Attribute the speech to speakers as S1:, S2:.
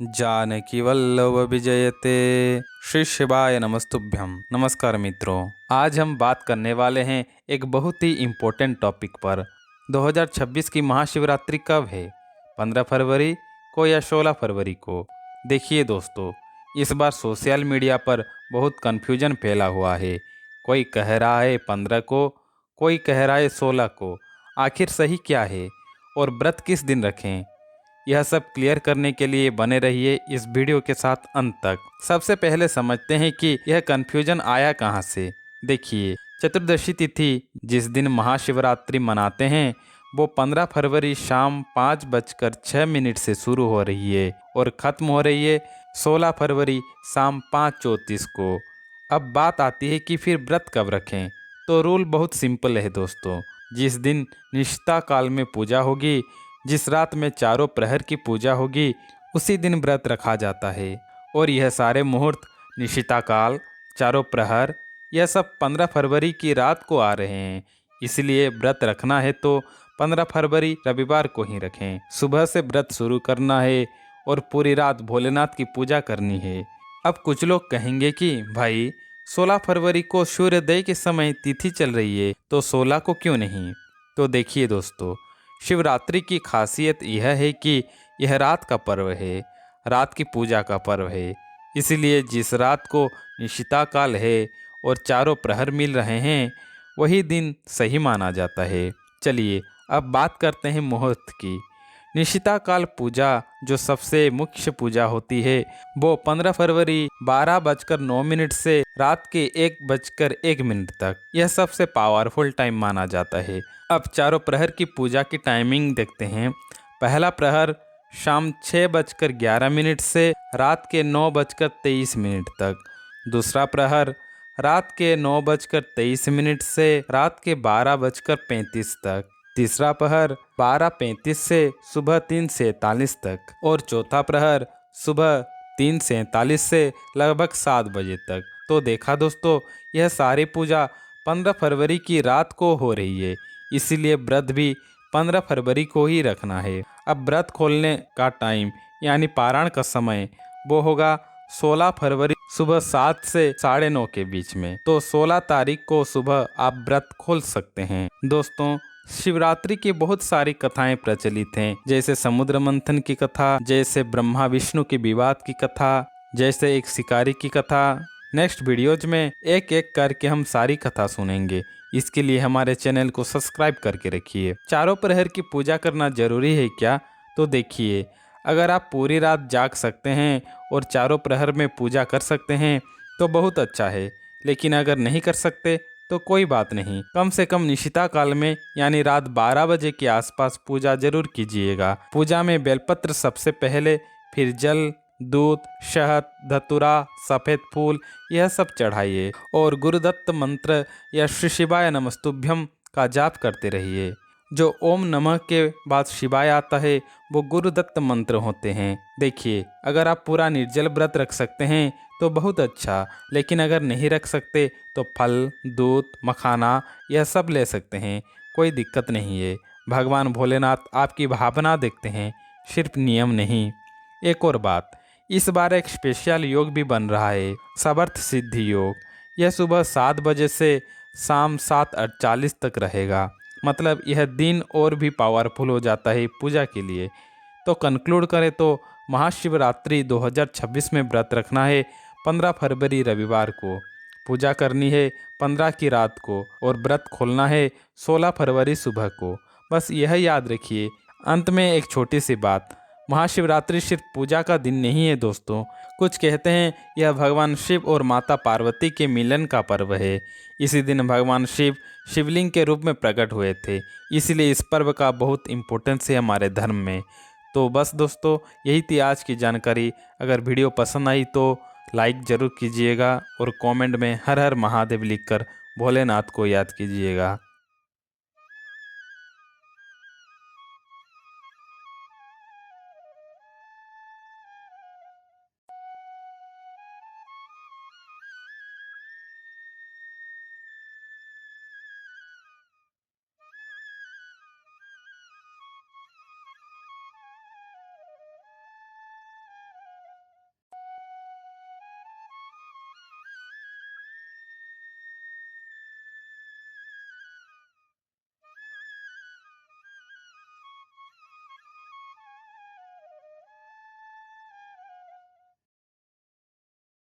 S1: जानकी वल्लभ विजयते। श्री शिवाय नमस्तुभ्यम। नमस्कार मित्रों, आज हम बात करने वाले हैं एक बहुत ही इम्पोर्टेंट टॉपिक पर। 2026 की महाशिवरात्रि कब है? 15 फरवरी को या 16 फरवरी को? देखिए दोस्तों, इस बार सोशल मीडिया पर बहुत कन्फ्यूजन फैला हुआ है। कोई कह रहा है 15 को, कोई कह रहा है 16 को। आखिर सही क्या है और व्रत किस दिन रखें? यह सब क्लियर करने के लिए बने रहिए इस वीडियो के साथ अंत तक। सबसे पहले समझते हैं कि यह कन्फ्यूजन आया कहाँ से। देखिए, चतुर्दशी तिथि जिस दिन महाशिवरात्रि मनाते हैं वो 15 फरवरी शाम 5:06 से शुरू हो रही है और ख़त्म हो रही है 16 फरवरी शाम 5:34 को। अब बात आती है कि फिर व्रत कब रखें। तो रूल बहुत सिंपल है दोस्तों। जिस दिन निष्ठा काल में पूजा होगी, जिस रात में चारों प्रहर की पूजा होगी, उसी दिन व्रत रखा जाता है। और यह सारे मुहूर्त, निशिता काल, चारों प्रहर, यह सब 15 फरवरी की रात को आ रहे हैं। इसलिए व्रत रखना है तो 15 फरवरी रविवार को ही रखें। सुबह से व्रत शुरू करना है और पूरी रात भोलेनाथ की पूजा करनी है। अब कुछ लोग कहेंगे कि भाई 16 फरवरी को सूर्योदय के समय तिथि चल रही है तो 16 को क्यों नहीं? तो देखिए दोस्तों, शिवरात्रि की खासियत यह है कि यह रात का पर्व है, रात की पूजा का पर्व है। इसलिए जिस रात को निशिता काल है और चारों प्रहर मिल रहे हैं, वही दिन सही माना जाता है। चलिए अब बात करते हैं मुहूर्त की। निशिता काल पूजा जो सबसे मुख्य पूजा होती है वो 15 फरवरी 12:09 से रात के 1:01 तक, यह सबसे पावरफुल टाइम माना जाता है। अब चारों प्रहर की पूजा की टाइमिंग देखते हैं। पहला प्रहर शाम 6:11 से रात के 9:23 तक। दूसरा प्रहर रात के 9:23 से रात के 12:35 तक। तीसरा प्रहर 12:35 से सुबह 3:47 तक। और चौथा प्रहर सुबह 3:47 से लगभग 7 बजे तक। तो देखा दोस्तों, यह सारी पूजा 15 फरवरी की रात को हो रही है। इसीलिए व्रत भी 15 फरवरी को ही रखना है। अब व्रत खोलने का टाइम यानी पारण का समय वो होगा 16 फरवरी सुबह 7 से 9:30 के बीच में। तो 16 तारीख को सुबह आप व्रत खोल सकते हैं। दोस्तों, शिवरात्रि की बहुत सारी कथाएं प्रचलित हैं, जैसे समुद्र मंथन की कथा, जैसे ब्रह्मा विष्णु के विवाद की कथा, जैसे एक शिकारी की कथा। नेक्स्ट वीडियोज में एक एक करके हम सारी कथा सुनेंगे। इसके लिए हमारे चैनल को सब्सक्राइब करके रखिए। चारों प्रहर की पूजा करना जरूरी है क्या? तो देखिए, अगर आप पूरी रात जाग सकते हैं और चारों प्रहर में पूजा कर सकते हैं तो बहुत अच्छा है। लेकिन अगर नहीं कर सकते तो कोई बात नहीं, कम से कम निशिता काल में यानी रात 12 बजे के आसपास पूजा जरूर कीजिएगा। पूजा में बेलपत्र सबसे पहले, फिर जल, दूध, शहद, धतूरा, सफ़ेद फूल, यह सब चढ़ाइए और गुरुदत्त मंत्र या श्री शिवाय नमस्तुभ्यम का जाप करते रहिए। जो ओम नमः के बाद शिवाय आता है वो गुरुदत्त मंत्र होते हैं। देखिए, अगर आप पूरा निर्जल व्रत रख सकते हैं तो बहुत अच्छा, लेकिन अगर नहीं रख सकते तो फल, दूध, मखाना यह सब ले सकते हैं, कोई दिक्कत नहीं है। भगवान भोलेनाथ आपकी भावना देखते हैं, सिर्फ नियम नहीं। एक और बात, इस बार एक स्पेशल योग भी बन रहा है, समर्थ सिद्धि योग। यह सुबह 7 बजे से शाम 7:48 तक रहेगा। मतलब यह दिन और भी पावरफुल हो जाता है पूजा के लिए। तो कंक्लूड करें तो महाशिवरात्रि 2026 में व्रत रखना है 15 फरवरी रविवार को, पूजा करनी है 15 की रात को और व्रत खोलना है 16 फरवरी सुबह को। बस यह याद रखिए। अंत में एक छोटी सी बात, महाशिवरात्रि सिर्फ पूजा का दिन नहीं है दोस्तों। कुछ कहते हैं यह भगवान शिव और माता पार्वती के मिलन का पर्व है। इसी दिन भगवान शिव शिवलिंग के रूप में प्रकट हुए थे, इसलिए इस पर्व का बहुत इम्पोर्टेंस है हमारे धर्म में। तो बस दोस्तों, यही थी आज की जानकारी। अगर वीडियो पसंद आई तो लाइक ज़रूर कीजिएगा और कमेंट में हर हर महादेव लिखकर भोलेनाथ को याद कीजिएगा।